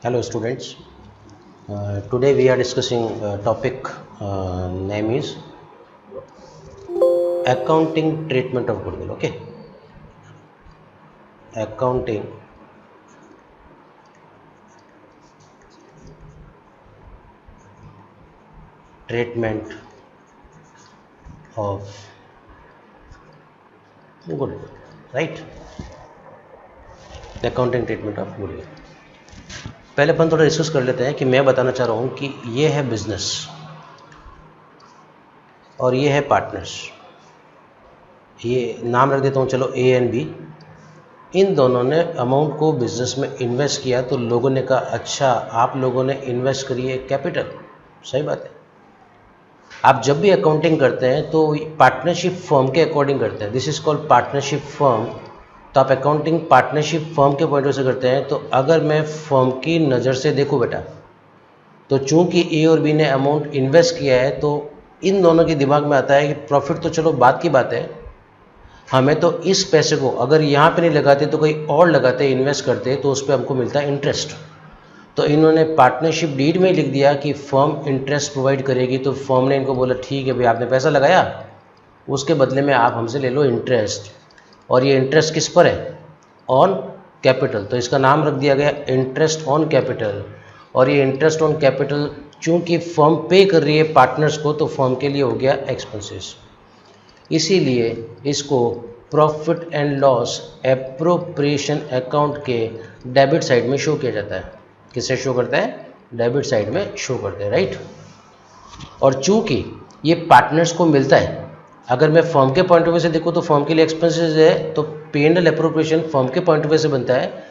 Hello students. Today we are discussing topic name is accounting treatment of goodwill. Okay, accounting treatment of goodwill, right? Accounting treatment of goodwill. पहले अपन थोड़ा discuss कर लेते हैं कि मैं बताना चाह रहा हूँ कि ये है बिजनेस और ये है पार्टनर्स। ये नाम रख देता हूँ, चलो ए एंड बी। इन दोनों ने अमाउंट को बिजनेस में इन्वेस्ट किया तो लोगों ने कहा अच्छा आप लोगों ने इन्वेस्ट करी है कैपिटल। सही बात है। आप जब भी अकाउंटिंग करते हैं तो पार्टनरशिप फर्म के अकॉर्डिंग करते हैं। This is called partnership firm. तो आप अकाउंटिंग पार्टनरशिप फर्म के पॉइंट ऑफ से करते हैं। तो अगर मैं फर्म की नज़र से देखूँ बेटा, तो चूंकि ए और बी ने अमाउंट इन्वेस्ट किया है तो इन दोनों के दिमाग में आता है कि प्रॉफिट तो चलो बात की बात है, हमें तो इस पैसे को अगर यहाँ पे नहीं लगाते तो कहीं और लगाते, इन्वेस्ट करते, तो उस पर हमको मिलता है इंटरेस्ट। तो इन्होंने पार्टनरशिप डीड में लिख दिया कि फर्म इंटरेस्ट प्रोवाइड करेगी। तो फर्म ने इनको बोला ठीक है भाई, आपने पैसा लगाया, उसके बदले में आप हमसे ले लो इंटरेस्ट। और ये इंटरेस्ट किस पर है? On capital. तो इसका नाम रख दिया गया इंटरेस्ट ऑन कैपिटल। और ये इंटरेस्ट ऑन कैपिटल चूंकि फर्म पे कर रही है पार्टनर्स को, तो फर्म के लिए हो गया एक्सपेंसेस। इसीलिए इसको profit and loss appropriation account के डेबिट साइड में शो किया जाता है। किससे शो करता है? डेबिट साइड में शो करते हैं, राइट। और चूंकि ये पार्टनर्स को मिलता है, अगर मैं फर्म के पॉइंट ऑफ व्यू से देखूँ तो फर्म के लिए एक्सपेंसेस है, तो पे एंड एप्रोप्रिएशन फर्म के पॉइंट ऑफ व्यू से बनता है,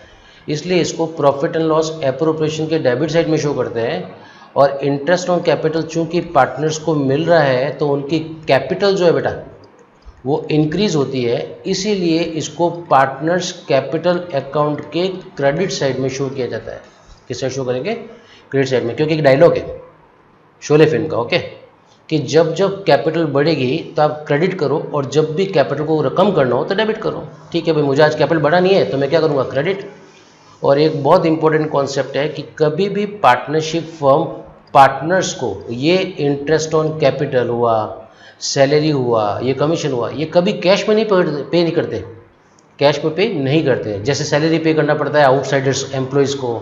इसलिए इसको प्रॉफिट एंड लॉस एप्रोप्रिएशन के डेबिट साइड में शो करते हैं। और इंटरेस्ट ऑन कैपिटल चूंकि पार्टनर्स को मिल रहा है तो उनकी कैपिटल जो है बेटा वो इंक्रीज होती है, इसीलिए इसको पार्टनर्स कैपिटल अकाउंट के क्रेडिट साइड में शो किया जाता है। किस साइड शो करेंगे? क्रेडिट साइड में। क्योंकि एक डायलॉग है शोले फिल्म का, ओके, कि जब जब कैपिटल बढ़ेगी तो आप क्रेडिट करो और जब भी कैपिटल को रकम करना हो तो डेबिट करो। ठीक है भाई, मुझे आज कैपिटल बढ़ा नहीं है तो मैं क्या करूँगा? क्रेडिट। और एक बहुत इंपॉर्टेंट कॉन्सेप्ट है कि कभी भी पार्टनरशिप फर्म पार्टनर्स को ये इंटरेस्ट ऑन कैपिटल हुआ, सैलरी हुआ, ये कमीशन हुआ, ये कभी कैश में नहीं पे नहीं करते। कैश में पे नहीं करते। जैसे सैलरी पे करना पड़ता है आउटसाइडर्स एम्प्लॉयज़ को,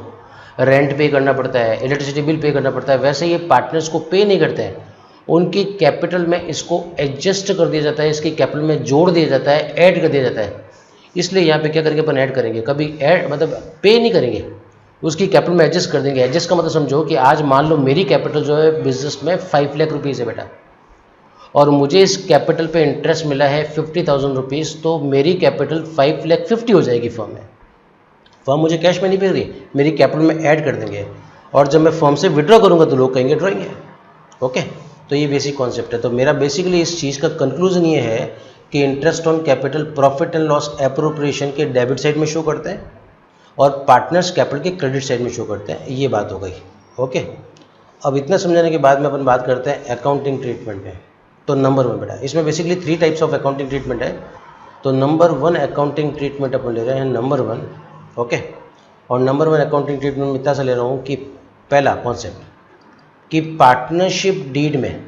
रेंट पे करना पड़ता है, इलेक्ट्रिसिटी बिल पे करना पड़ता है, वैसे ये पार्टनर्स को पे नहीं करते हैं। उनकी कैपिटल में इसको एडजस्ट कर दिया जाता है, इसकी कैपिटल में जोड़ दिया जाता है, ऐड कर दिया जाता है। इसलिए यहाँ पे क्या करेंगे अपन? ऐड करेंगे। कभी ऐड मतलब पे नहीं करेंगे, उसकी कैपिटल में एडजस्ट कर देंगे। एडजस्ट का मतलब समझो कि आज मान लो मेरी कैपिटल जो है बिजनेस में 5 लाख रुपीज़ है बेटा, और मुझे इस कैपिटल पे इंटरेस्ट मिला है 50,000 रुपीज़, तो मेरी कैपिटल 5,50,000 हो जाएगी फर्म में। फर्म मुझे कैश में नहीं दे रही, मेरी कैपिटल में ऐड कर देंगे। और जब मैं फर्म से विड्रॉ करूँगा तो लोग कहेंगे ड्रॉइंग है, ओके। तो ये बेसिक कॉन्सेप्ट है। तो मेरा बेसिकली इस चीज़ का कंक्लूजन ये है कि interest on capital profit and loss appropriation के डेबिट साइड में शो करते हैं और पार्टनर्स कैपिटल के क्रेडिट साइड में शो करते हैं। ये बात हो गई, ओके। अब इतना समझाने के बाद में अपन बात करते हैं अकाउंटिंग ट्रीटमेंट में। तो नंबर 1 बेटा, इसमें basically 3 types of accounting treatment है। तो नंबर 1 अकाउंटिंग ट्रीटमेंट अपन ले रहे हैं, नंबर 1, ओके। और नंबर 1 अकाउंटिंग ट्रीटमेंट में इतना सा ले रहा हूँ कि पहला कॉन्सेप्ट कि पार्टनरशिप डीड में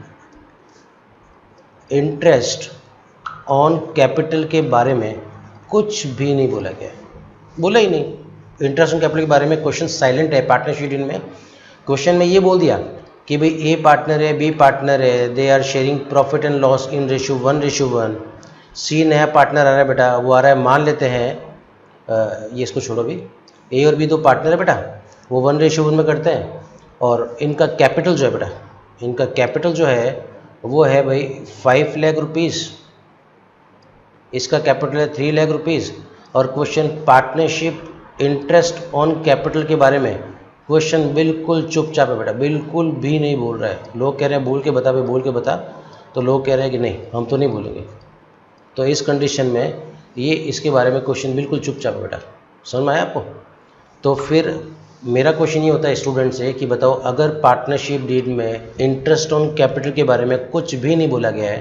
इंटरेस्ट ऑन कैपिटल के बारे में कुछ भी नहीं बोला गया, बोला ही नहीं। इंटरेस्ट ऑन कैपिटल के बारे में क्वेश्चन साइलेंट है पार्टनरशिप डीड में। क्वेश्चन में ये बोल दिया कि भाई ए पार्टनर है, बी पार्टनर है, they are sharing profit and loss in ratio 1:1। C नया पार्टनर आ रहा है बेटा, वो आ रहा है, मान लेते हैं ये इसको छोड़ो भी, ए और बी 2 पार्टनर है बेटा, वो 1:1 में करते हैं। और इनका कैपिटल जो है बेटा, इनका कैपिटल जो है वो है भाई 5 लाख रुपीज़, इसका कैपिटल है 3 लाख रुपीज़। और question partnership interest on capital के बारे में क्वेश्चन बिल्कुल चुपचाप है बेटा, बिल्कुल भी नहीं बोल रहा है। लोग कह रहे हैं बोल के बता भाई, बोल के बता, तो लोग कह रहे हैं कि नहीं हम तो नहीं बोलेंगे। तो इस कंडीशन में ये इसके बारे में क्वेश्चन बिल्कुल चुपचाप है बेटा। समझ में आया आपको? तो फिर मेरा क्वेश्चन ये होता है स्टूडेंट से कि बताओ अगर पार्टनरशिप डीड में इंटरेस्ट ऑन कैपिटल के बारे में कुछ भी नहीं बोला गया है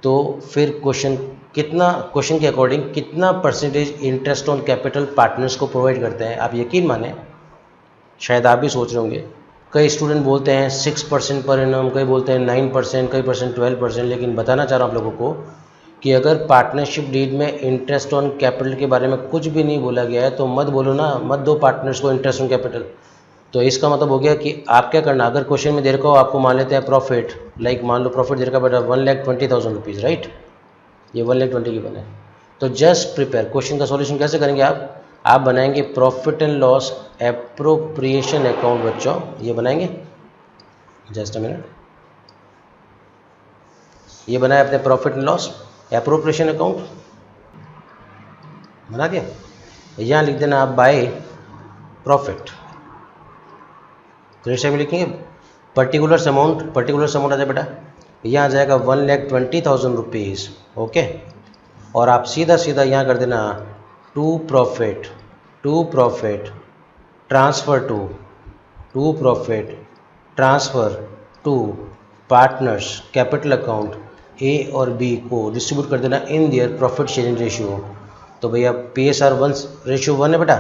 तो फिर क्वेश्चन के अकॉर्डिंग कितना percentage interest on capital partners को प्रोवाइड करते हैं? आप यकीन माने शायद आप भी सोच रहे होंगे। कई स्टूडेंट बोलते हैं 6% पर एनम, कई बोलते हैं 9%, कई परसेंट 12%, लेकिन बताना चाह रहा हूँ आप लोगों को कि अगर पार्टनरशिप डीड में इंटरेस्ट ऑन कैपिटल के बारे में कुछ भी नहीं बोला गया है तो मत बोलो ना, मत दो पार्टनर्स को इंटरेस्ट ऑन कैपिटल। तो इसका मतलब हो गया कि आप क्या करना, अगर क्वेश्चन में दे रखा हो आपको, मान लेते हैं प्रॉफिट, लाइक मान लो प्रॉफिट दे रखा बेटा 1,20,000 रुपीज़, राइट, ये 1,20,000 की बने। तो जस्ट प्रिपेयर, क्वेश्चन का सॉल्यूशन कैसे करेंगे आप बनाएंगे profit and loss appropriation account बच्चों, ये बनाएंगे। जस्ट अ मिनट, ये बनाया अपने profit and loss appropriation account बना दिया। यहाँ लिख देना आप बाय प्रॉफिट, तो इस टाइम लिखेंगे पर्टिकुलर अमाउंट आ जाए बेटा, यहाँ आ जाएगा 1,20,000 रुपीज़, ओके। और आप सीधा यहाँ कर देना to profit transfer to partners capital account A और बी को डिस्ट्रीब्यूट कर देना in their profit sharing ratio. तो भैया PSR 1:1 है बेटा,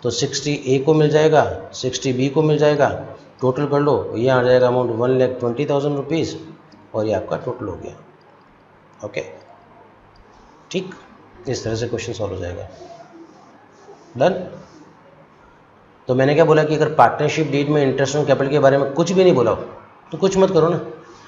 तो 60 ए को मिल जाएगा, 60 बी को मिल जाएगा, टोटल कर लो, ये आ जाएगा अमाउंट 1,20,000 रुपीज़, और ये आपका टोटल हो गया, ओके। ठीक, इस तरह से क्वेश्चन सॉल्व हो जाएगा। डन। तो मैंने क्या बोला कि अगर पार्टनरशिप डीड में इंटरेस्ट ऑन कैपिटल के बारे में कुछ भी नहीं बोला हो तो कुछ मत करो ना,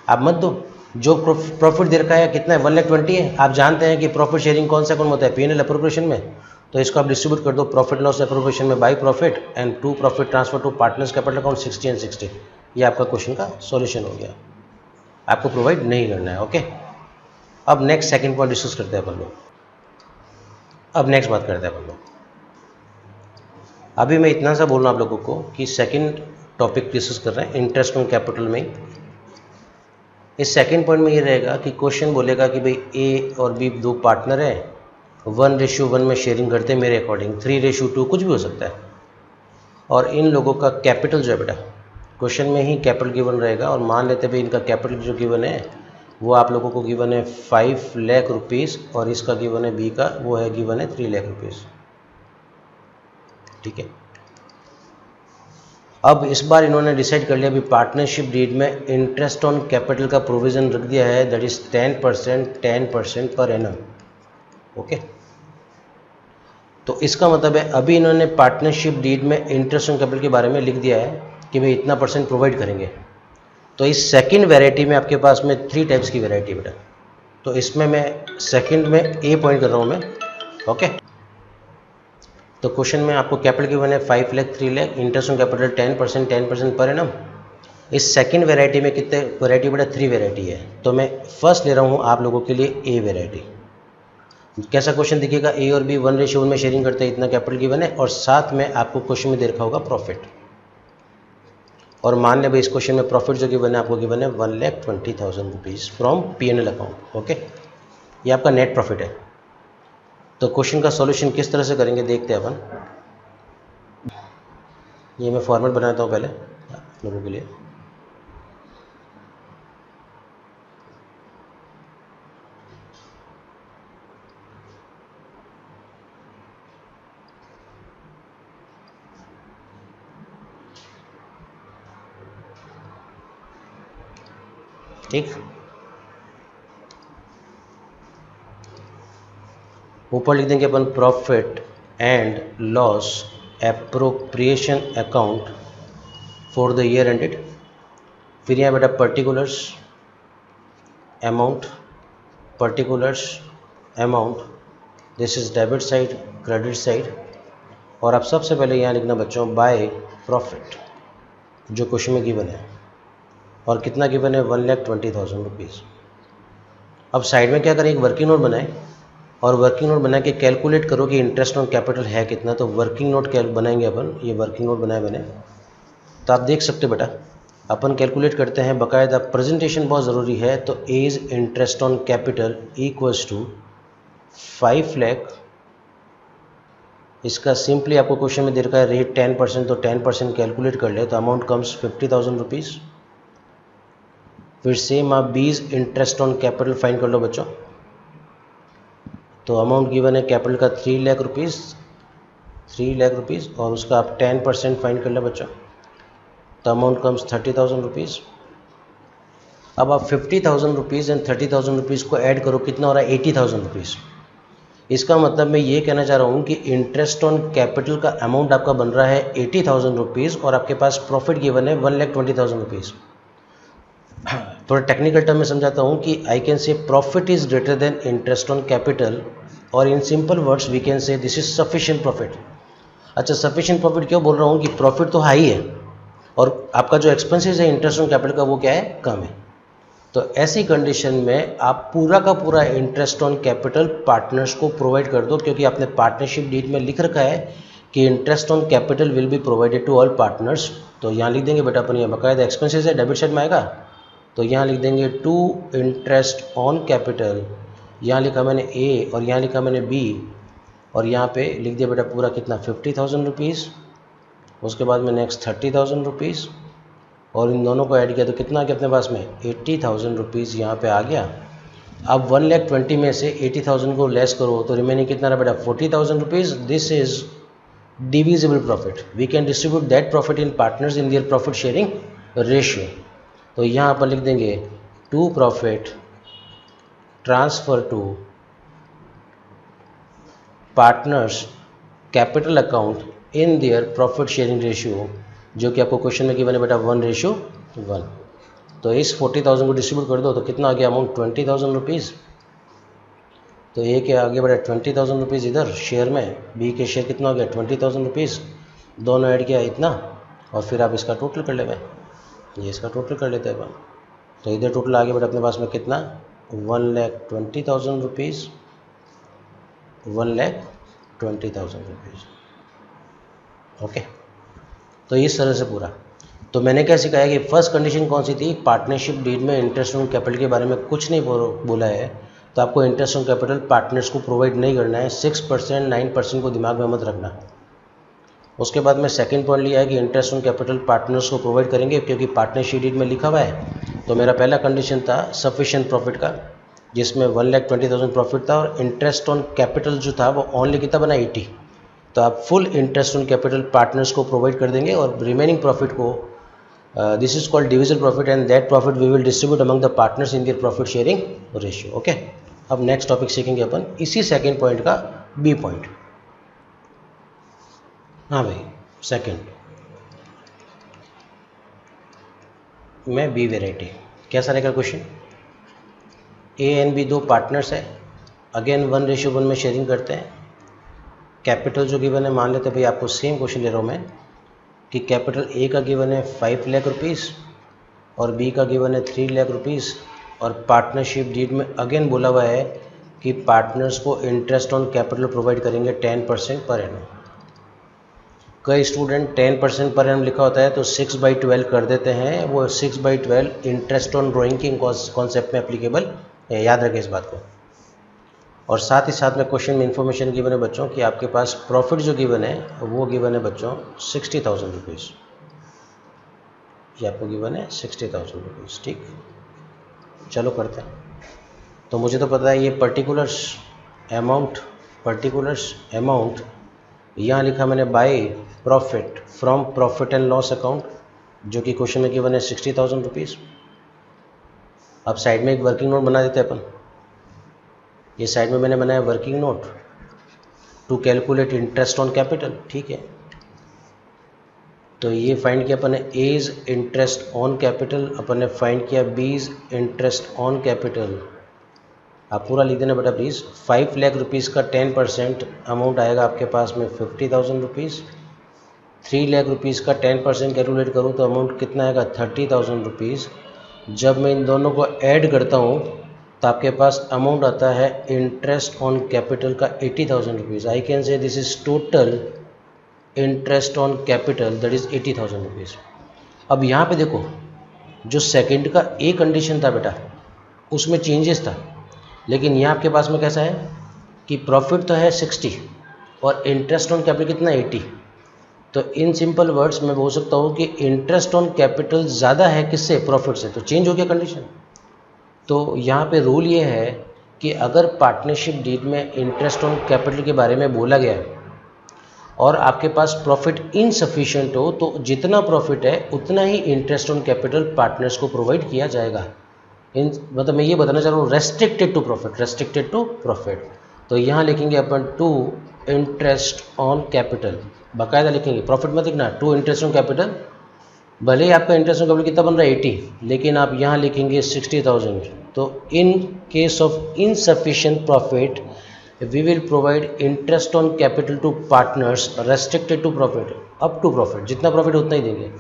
आप मत दो। जो प्रॉफिट दे रखा है कितना है, 1,20,000 है। आप जानते हैं कि प्रॉफिट शेयरिंग कौन सा अकाउंट होता है, P&L अप्रोप्रिएशन में, तो इसको आप डिस्ट्रीब्यूट कर दो प्रॉफिट लॉस अप्रोप्रिएशन में by profit and to profit transfer to partners capital account 60 and 60। ये आपका क्वेश्चन का सॉल्यूशन हो गया, आपको प्रोवाइड नहीं करना है, ओके। अब नेक्स्ट सेकंड पॉइंट डिस्कस करते हैं अपन लोग। अब नेक्स्ट बात करते हैं अपन लोग। अभी मैं इतना सा बोल रहा हूँ आप लोगों को कि सेकंड टॉपिक डिस्कस कर रहे हैं इंटरेस्ट ऑन कैपिटल में। इस सेकंड पॉइंट में ये रहेगा कि क्वेश्चन बोलेगा कि भाई ए और बी दो पार्टनर है, 1:1 में शेयरिंग करते हैं मेरे अकॉर्डिंग, 3:2 कुछ भी हो सकता है, और इन लोगों का कैपिटल जो है बेटा, क्वेश्चन में ही कैपिटल गिवन रहेगा, और मान लेते हैं भाई इनका कैपिटल जो गिवन है वो आप लोगों को गिवन है 5 लाख रुपीज़, और इसका गिवन है बी का वो है गिवन है 3 लाख रुपीज़, ठीक है। अब इस बार इन्होंने डिसाइड कर लिया भी पार्टनरशिप डीड में इंटरेस्ट ऑन कैपिटल का प्रोविज़न रख दिया है, दैट इज़ 10% पर एनम, ओके। तो इसका मतलब है अभी इन्होंने पार्टनरशिप डीड में इंटरेस्ट ऑन कैपिटल के बारे में लिख दिया है कि भाई इतना % प्रोवाइड करेंगे। तो इस सेकंड वैरायटी में आपके पास में 3 टाइप्स की वैरायटी बेटा, तो इसमें मैं सेकंड में ए पॉइंट कर रहा हूँ मैं, ओके। तो क्वेश्चन में आपको कैपिटल गिवन है 5 lakh 3 lakh, interest on capital 10% पर एनम। इस सेकंड वैरायटी में कितने वैरायटी बेटा, 3 वैरायटी है। तो मैं फर्स्ट ले रहा हूँ आप लोगों के लिए ए वैरायटी। कैसा क्वेश्चन दिखेगा, ए और बी 1:1 में शेयरिंग करते हैं, इतना कैपिटल गिवन है, और साथ में आपको क्वेश्चन में दे रखा होगा प्रॉफिट, और मान ले भाई इस क्वेश्चन में प्रॉफिट जो गिवन है आपको गिवन है 1,20,000 rupees from P&L account, okay. ये आपका नेट प्रॉफिट है। तो क्वेश्चन का सॉल्यूशन किस तरह से करेंगे देखते हैं अपन। ये मैं फॉर्मेट बनाता हूँ पहले आप लोगों के लिए। ठीक, ऊपर लिख देंगे अपन profit and loss appropriation account for the year ended. फिर यहाँ बेटा particulars amount, this is debit side credit side, और आप सबसे पहले यहाँ लिखना बच्चों बाय प्रॉफिट जो क्वेश्चन में गिवन है, और कितना गिवन है 1,20,000 रुपीज़। अब साइड में क्या करें, एक वर्किंग नोट बनाएं, और वर्किंग नोट बना के कैलकुलेट करो कि इंटरेस्ट ऑन कैपिटल है कितना। तो वर्किंग नोट बनाएंगे अपन, ये वर्किंग नोट बनाया मैंने, तो आप देख सकते हो बेटा अपन कैलकुलेट करते हैं बाकायदा, प्रेजेंटेशन बहुत ज़रूरी है। तो as interest on capital equals to 5 lakh, इसका सिंपली आपको क्वेश्चन में दे रखा है रेट 10%, तो 10% कैलकुलेट कर ले तो अमाउंट कम्स 50,000 रुपीज़। फिर सेम आप बीज इंटरेस्ट ऑन कैपिटल फाइंड कर लो बच्चों, तो अमाउंट गिवन है कैपिटल का 3 लाख रुपीज़, और उसका आप 10% फाइंड कर लो बच्चों। तो अमाउंट कम्स 30,000 रुपीज़। अब आप 50,000 रुपीज़ एंड 30,000 रुपीज़ को ऐड करो, कितना हो रहा है 80,000 रुपीज़। इसका मतलब मैं ये कहना चाह रहा हूँ कि इंटरेस्ट ऑन कैपिटल का अमाउंट आपका बन रहा है 80,000 रुपीज़ और आपके पास प्रॉफिट गिवन है 1,20,000 रुपीज़। थोड़ा टेक्निकल टर्म में समझाता हूँ कि I can say profit is greater than interest on capital, और in simple words we can say this is sufficient profit. अच्छा, सफिशिएंट प्रॉफिट क्यों बोल रहा हूँ कि प्रॉफिट तो हाई है और आपका जो एक्सपेंसेस है इंटरेस्ट ऑन कैपिटल का वो क्या है, कम है। तो ऐसी कंडीशन में आप पूरा का पूरा इंटरेस्ट ऑन कैपिटल पार्टनर्स को प्रोवाइड कर दो, क्योंकि आपने पार्टनरशिप डीड में लिख रखा है कि interest on capital will be provided to all partners. तो यहाँ लिख देंगे बेटा अपन, ये बाकायदा एक्सपेंसेस है, डेबिट साइड में आएगा, तो यहाँ लिख देंगे टू इंटरेस्ट ऑन कैपिटल। यहाँ लिखा मैंने ए और यहाँ लिखा मैंने बी, और यहाँ पे लिख दिया बेटा पूरा कितना 50,000 रुपीज़, उसके बाद में नेक्स्ट 30,000 रुपीज़, और इन दोनों को ऐड किया तो कितना आ गया अपने पास में 80,000 रुपीज़ यहाँ पे आ गया। अब 1,20,000 में से 80,000 को लेस करो तो रिमेनिंग कितना रहा बेटा 40,000 rupees. This is divisible profit, we can distribute that profit in partners in their profit sharing ratio. तो यहाँ पर लिख देंगे to profit transfer to partners capital account in their profit sharing ratio, जो कि आपको क्वेश्चन में गिवन है बेटा 1:1। तो इस 40,000 को डिस्ट्रीब्यूट कर दो तो कितना आ गया अमाउंट 20,000 रुपीज़। तो ए के आगे बेटा 20,000 रुपीज़ इधर शेयर में, बी के शेयर कितना हो गया 20,000 रुपीज़, दोनों ऐड किया इतना, और फिर आप इसका टोटल कर ले भाई, ये इसका टोटल कर लेते हैं अपन। तो इधर टोटल आ गया बेटा अपने पास में कितना 1,20,000 रुपीज़, 1,20,000 रुपीज़। ओके, तो इस तरह से पूरा। तो मैंने क्या सिखाया कि फर्स्ट कंडीशन कौन सी थी, पार्टनरशिप डीड में इंटरेस्ट ऑन कैपिटल के बारे में कुछ नहीं बोला है, तो आपको इंटरेस्ट ऑन कैपिटल पार्टनर्स को प्रोवाइड नहीं करना है। 6% 9% को दिमाग में मत रखना। उसके बाद में सेकंड पॉइंट लिया है कि इंटरेस्ट ऑन कैपिटल पार्टनर्स को प्रोवाइड करेंगे, क्योंकि पार्टनरशिप डीड में लिखा हुआ है। तो मेरा पहला कंडीशन था सफिशिएंट प्रॉफिट का, जिसमें 1,20,000 प्रॉफिट था, और इंटरेस्ट ऑन कैपिटल जो था वो ओनली कितना बना 80। तो आप full interest on capital partners को प्रोवाइड कर देंगे, और रिमेनिंग प्रॉफिट को this is called divisible profit, and that profit we will distribute among the partners in their profit sharing ratio. Okay, अब नेक्स्ट टॉपिक सीखेंगे अपन इसी सेकंड पॉइंट का बी पॉइंट। हाँ भाई, सेकंड में बी वेराइटी कैसा रहेगा क्वेश्चन। ए एंड बी दो पार्टनर्स है, अगेन 1:1 में शेयरिंग करते हैं। कैपिटल जो गिवन है, मान लेते हैं भाई, आपको सेम क्वेश्चन ले रहा हूँ मैं कि कैपिटल ए का गिवन है 5 लाख रुपीज़ और बी का गिवन है 3 लाख रुपीज़, और पार्टनरशिप डीड में अगेन बोला हुआ है कि पार्टनर्स को इंटरेस्ट ऑन कैपिटल प्रोवाइड करेंगे 10% पर एनम। कई स्टूडेंट 10% पर एनम लिखा होता है तो 6/12 कर देते हैं, वो 6/12 इंटरेस्ट ऑन ड्राइंग के कॉन्सेप्ट में एप्लीकेबल है, याद रखें इस बात को। और साथ ही साथ में क्वेश्चन में इन्फॉर्मेशन गिवन है बच्चों कि आपके पास प्रॉफिट जो गिवन है वो गिवन है बच्चों 60,000 रुपीज़, ये आपको गिवन है 60,000 रुपीज़। ठीक, चलो करते हैं। तो मुझे तो पता है ये पर्टिकुलर्स अमाउंट यहाँ लिखा मैंने by profit from profit and loss account, जो कि क्वेश्चन में गिवन है 60,000 रुपीज़। अब साइड में एक वर्किंग नोट बना देते हैं अपन, ये साइड में मैंने बनाया working note to calculate interest on capital. ठीक है, तो ये फाइंड किया अपन ने एज इंटरेस्ट ऑन कैपिटल, अपन ने फाइंड किया बीज इंटरेस्ट ऑन कैपिटल। आप पूरा लिख देना बेटा प्लीज़। 5 लाख रुपीज़ का 10% अमाउंट आएगा आपके पास में 50,000 रुपीज़। 3 लाख रुपीज़ का 10% कैलकुलेट करूँ तो अमाउंट कितना आएगा 30,000 रुपीज़। जब मैं इन दोनों को ऐड करता हूँ तो आपके पास अमाउंट आता है इंटरेस्ट ऑन कैपिटल का 80,000 rupees. I can say this is total interest on capital that is 80,000 rupees. अब यहाँ पे देखो, जो सेकंड का ए कंडीशन था बेटा उसमें चेंजेस था, लेकिन यहाँ आपके पास में कैसा है कि प्रॉफिट तो है 60 और इंटरेस्ट ऑन कैपिटल कितना 80। तो इन सिंपल वर्ड्स में बोल सकता हूँ कि इंटरेस्ट ऑन कैपिटल ज़्यादा है किससे, प्रॉफिट से, तो चेंज हो गया कंडीशन। तो यहाँ पे रूल ये है कि अगर पार्टनरशिप डीड में इंटरेस्ट ऑन कैपिटल के बारे में बोला गया और आपके पास प्रॉफिट इनसफिशिएंट हो तो जितना प्रॉफिट है उतना ही इंटरेस्ट ऑन कैपिटल पार्टनर्स को प्रोवाइड किया जाएगा। मतलब मैं ये बताना चाह रहा हूँ रेस्ट्रिक्टेड टू प्रॉफिट। तो यहाँ लिखेंगे अपन टू इंटरेस्ट ऑन कैपिटल, बाकायदा लिखेंगे, प्रॉफिट मत लिखना, टू इंटरेस्ट ऑन कैपिटल। भले ही आपका इंटरेस्ट ऑन कैपिटल कितना बन रहा है 80, लेकिन आप यहाँ लिखेंगे 60,000। तो in case of insufficient profit we will provide interest on capital to partners restricted to profit, up to profit, जितना प्रॉफिट उतना ही देंगे।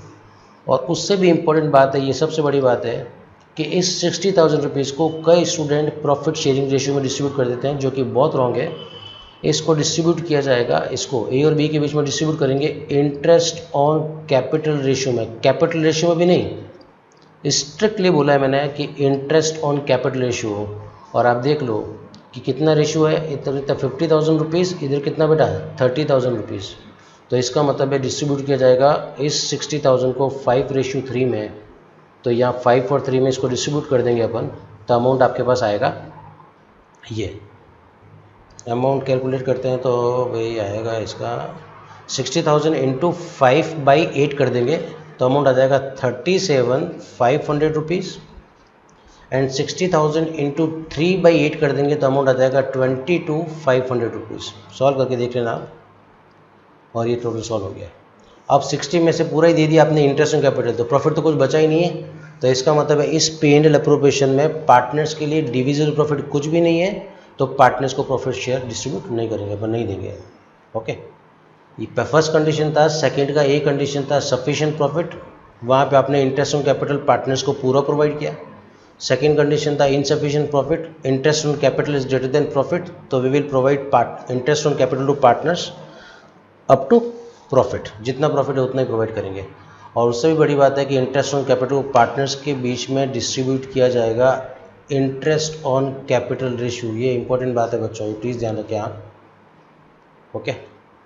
और उससे भी इम्पोर्टेंट बात है, ये सबसे बड़ी बात है कि इस 60,000 रुपीज़ को कई स्टूडेंट प्रॉफिट शेयरिंग रेशियो में डिस्ट्रीब्यूट कर देते हैं, जो कि बहुत रॉन्ग है। इसको डिस्ट्रीब्यूट किया जाएगा, इसको ए और बी के बीच में डिस्ट्रीब्यूट करेंगे इंटरेस्ट ऑन कैपिटल रेशियो में, कैपिटल रेशियो में भी नहीं, स्ट्रिक्टली बोला है मैंने कि इंटरेस्ट ऑन कैपिटल रेशियो। और आप देख लो कि कितना रेशियो है, इधर 50,000 रुपीज़, इधर कितना बेटा 30,000 रुपीज़। तो इसका मतलब है डिस्ट्रीब्यूट किया जाएगा इस 60,000 को 5:3 में। तो यहाँ 5 और 3 में इसको डिस्ट्रीब्यूट कर देंगे अपन, तो अमाउंट आपके पास आएगा ये। अमाउंट कैलकुलेट करते हैं तो वही आएगा, इसका 60,000 इंटू 5/8 कर देंगे तो अमाउंट आ जाएगा 37,500 रुपीज़। एंड 60,000 इंटू 3/8 कर देंगे तो अमाउंट आ जाएगा 22,500 रुपीज़। सॉल्व करके देख लेना आप, और ये टोटल सॉल्व हो गया। अब 60 में से पूरा ही दे दिया आपने इंटरेस्ट ऑन कैपिटल, तो प्रॉफिट तो कुछ बचा ही नहीं है। तो इसका मतलब है इस P&L अप्रोप्रिएशन में पार्टनर्स के लिए डिविजिबल प्रॉफिट कुछ भी नहीं है, तो पार्टनर्स को प्रॉफिट शेयर डिस्ट्रीब्यूट नहीं करेंगे, अपन नहीं देंगे। ओके, ये फर्स्ट कंडीशन था। सेकंड का ए कंडीशन था सफिशिएंट प्रॉफिट, वहाँ पे आपने इंटरेस्ट ऑन कैपिटल पार्टनर्स को पूरा प्रोवाइड किया। सेकंड कंडीशन था insufficient profit, interest on capital is greater than profit, तो we will provide interest on capital to partners up to profit, जितना प्रॉफिट है उतना ही प्रोवाइड करेंगे। और उससे भी बड़ी बात है कि इंटरेस्ट ऑन कैपिटल पार्टनर्स के बीच में डिस्ट्रीब्यूट किया जाएगा इंटरेस्ट ऑन कैपिटल रेशियो। ये इंपॉर्टेंट बात है बच्चों, ये प्लीज़ ध्यान रखें आप। ओके,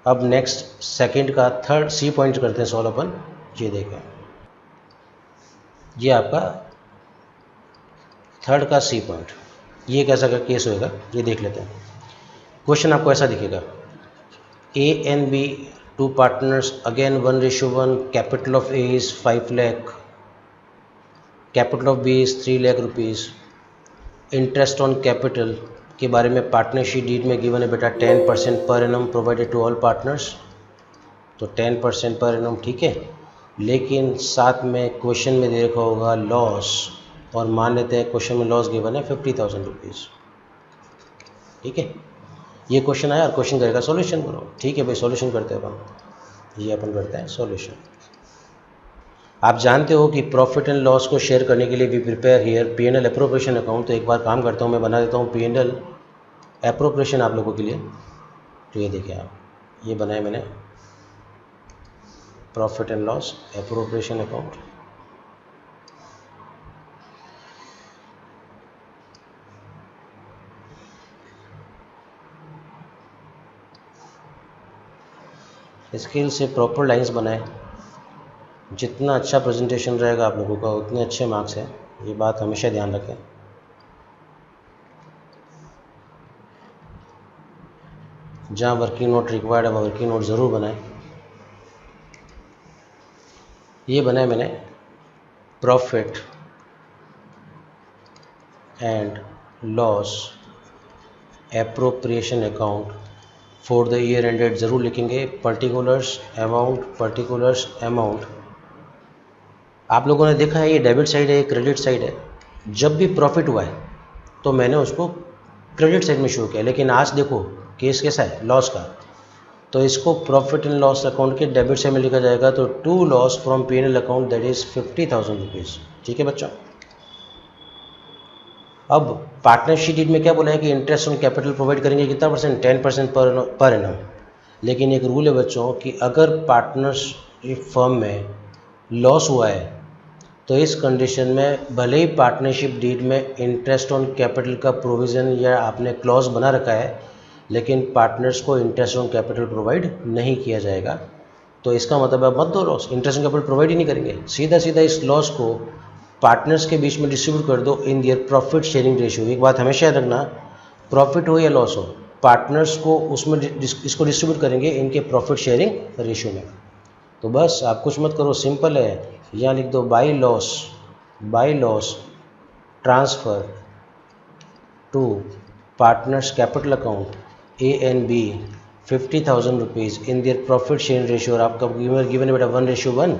अब नेक्स्ट सेकंड का थर्ड सी पॉइंट करते हैं सॉल्व अपन। ये देखें, ये आपका थर्ड का सी पॉइंट, ये कैसा का केस होएगा ये देख लेते हैं। क्वेश्चन आपको ऐसा दिखेगा, A and B two partners, again 1:1, capital of A is 5 lakh, capital of B is 3 lakh rupees, interest on capital के बारे में पार्टनरशिप डीड में गिवन है बेटा 10% पर annum provided to all partners, तो 10% पर एनम, ठीक है। लेकिन साथ में क्वेश्चन में दे रखा होगा लॉस, और मान लेते हैं क्वेश्चन में लॉस गिवन है 50,000 रुपीज़, ठीक है। ये क्वेश्चन आया और क्वेश्चन करेगा सॉल्यूशन करो, ठीक है भाई, सॉल्यूशन करते हैं अपन। ये अपन करते हैं सॉल्यूशन। आप जानते हो कि प्रॉफिट एंड लॉस को शेयर करने के लिए we prepare here P&L appropriation account. तो एक बार काम करता हूँ, मैं बना देता हूँ P&L एप्रोप्रिएशन आप लोगों के लिए। तो ये देखिए आप, ये बनाए मैंने profit and loss appropriation account. Scale से प्रॉपर लाइंस बनाए, जितना अच्छा प्रेजेंटेशन रहेगा आप लोगों का उतने अच्छे मार्क्स हैं, ये बात हमेशा ध्यान रखें। जहाँ वर्किंग नोट रिक्वायर्ड है वहाँ वर्किंग नोट ज़रूर बनाएं। ये बनाए मैंने profit and loss appropriation account for the year ended, ज़रूर लिखेंगे पर्टिकुलर्स अमाउंट। आप लोगों ने देखा है ये डेबिट साइड है, ये क्रेडिट साइड है। जब भी प्रॉफिट हुआ है तो मैंने उसको क्रेडिट साइड में शो किया, लेकिन आज देखो केस कैसा है लॉस का, तो इसको प्रॉफिट एंड लॉस अकाउंट के डेबिट साइड में लिखा जाएगा। तो to loss from P&L account that is 50,000 rupees, ठीक है बच्चों। अब पार्टनरशिप डीड में क्या बोला है कि इंटरेस्ट ऑन कैपिटल प्रोवाइड करेंगे कितना परसेंट, 10% पर एनम। लेकिन एक रूल है बच्चों कि अगर पार्टनरशिप फर्म में लॉस हुआ है तो इस कंडीशन में भले ही पार्टनरशिप डीड में इंटरेस्ट ऑन कैपिटल का प्रोविज़न या आपने क्लॉज बना रखा है, लेकिन पार्टनर्स को इंटरेस्ट ऑन कैपिटल प्रोवाइड नहीं किया जाएगा। तो इसका मतलब है मत दो loss, interest on capital provide ही नहीं करेंगे, सीधा सीधा इस लॉस को पार्टनर्स के बीच में डिस्ट्रीब्यूट कर दो इन दियर प्रॉफिट शेयरिंग रेशियो। एक बात हमेशा याद रखना, प्रॉफिट हो या लॉस हो, पार्टनर्स को उसमें इसको डिस्ट्रीब्यूट करेंगे इनके प्रॉफिट शेयरिंग रेशियो में। तो बस आप कुछ मत करो, सिंपल है, यहाँ लिख दो by loss transfer to partners capital account A&B 50,000 rupees in their profit sharing ratio. और आपका गिवन है बेटा 1:1,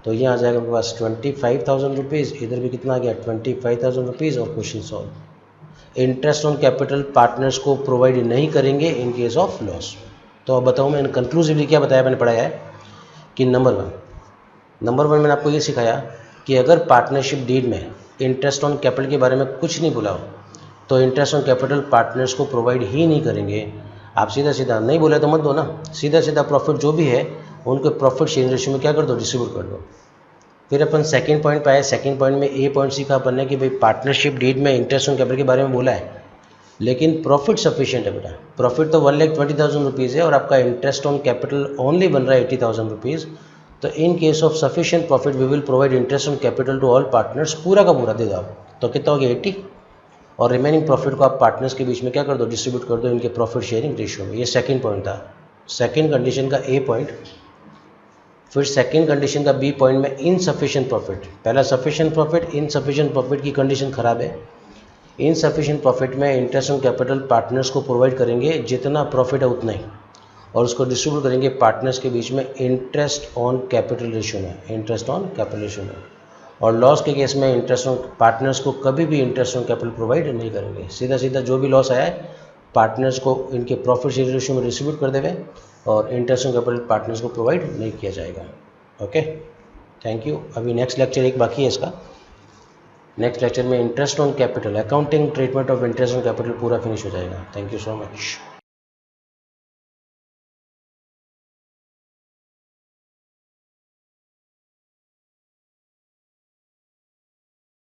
तो यहाँ आ जाएगा आपके पास 25,000 रुपीज़, इधर भी कितना आ गया 25,000 रुपीज़, और question solve. Interest on capital partners को प्रोवाइड नहीं करेंगे इन केस ऑफ लॉस। तो अब बताऊँ मैं कंक्लूसिवली क्या बताया, मैंने पढ़ाया है कि नंबर वन मैंने आपको ये सिखाया कि अगर पार्टनरशिप डीड में इंटरेस्ट ऑन कैपिटल के बारे में कुछ नहीं बोला हो तो इंटरेस्ट ऑन कैपिटल पार्टनर्स को प्रोवाइड ही नहीं करेंगे। आप सीधा नहीं बोले तो मत दो ना, सीधा प्रॉफिट जो भी है उनको प्रॉफिट शेयरिंग रेशियो में क्या कर दो, डिस्ट्रीब्यूट कर दो। फिर अपन सेकंड पॉइंट पे आए। सेकंड पॉइंट में ए पॉइंट सीखा अपन ने कि भाई पार्टनरशिप डीड में इंटरेस्ट ऑन कैपिटल के बारे में बोला है, लेकिन प्रॉफिट सफिशिएंट है बेटा। प्रॉफिट तो 1,20,000 रुपीज़ है और आपका इंटरेस्ट ऑन कैपिटल ओनली बन रहा है 80,000 रुपीज़। तो in case of sufficient profit we will provide interest on capital to all partners, पूरा का पूरा दे दो आप। तो कितना हो गया 80, और रिमेनिंग प्रॉफिट को आप पार्टनर्स के बीच में क्या कर दो, डिस्ट्रीब्यूट कर दो इनके प्रॉफिट शेयरिंग रेशियो में। ये सेकंड पॉइंट था, सेकंड कंडीशन का ए पॉइंट। फिर सेकंड कंडीशन का बी पॉइंट में इनसफिशिएंट प्रॉफिट। पहला सफिशिएंट प्रॉफिट, इनसफिशिएंट प्रॉफिट की कंडीशन खराब है। इनसफिशिएंट प्रॉफिट में इंटरेस्ट ऑन कैपिटल पार्टनर्स को प्रोवाइड करेंगे जितना प्रॉफिट है उतना ही, और उसको डिस्ट्रीब्यूट करेंगे पार्टनर्स के बीच में इंटरेस्ट ऑन कैपिटल रेशियो में, इंटरेस्ट ऑन कैपिटल रेशियो में। और लॉस के केस में इंटरेस्ट ऑन पार्टनर्स को कभी भी इंटरेस्ट ऑन कैपिटल प्रोवाइड नहीं करेंगे। सीधा जो भी लॉस आया है पार्टनर्स को इनके प्रॉफिट शेयरिंग रेशियो में डिस्ट्रीब्यूट कर देंगे, और इंटरेस्ट ऑन कैपिटल पार्टनर्स को प्रोवाइड नहीं किया जाएगा। Okay, thank you. अभी नेक्स्ट लेक्चर एक बाकी है इसका। नेक्स्ट लेक्चर में interest on capital, accounting treatment of interest on capital पूरा फिनिश हो जाएगा। Thank you so much.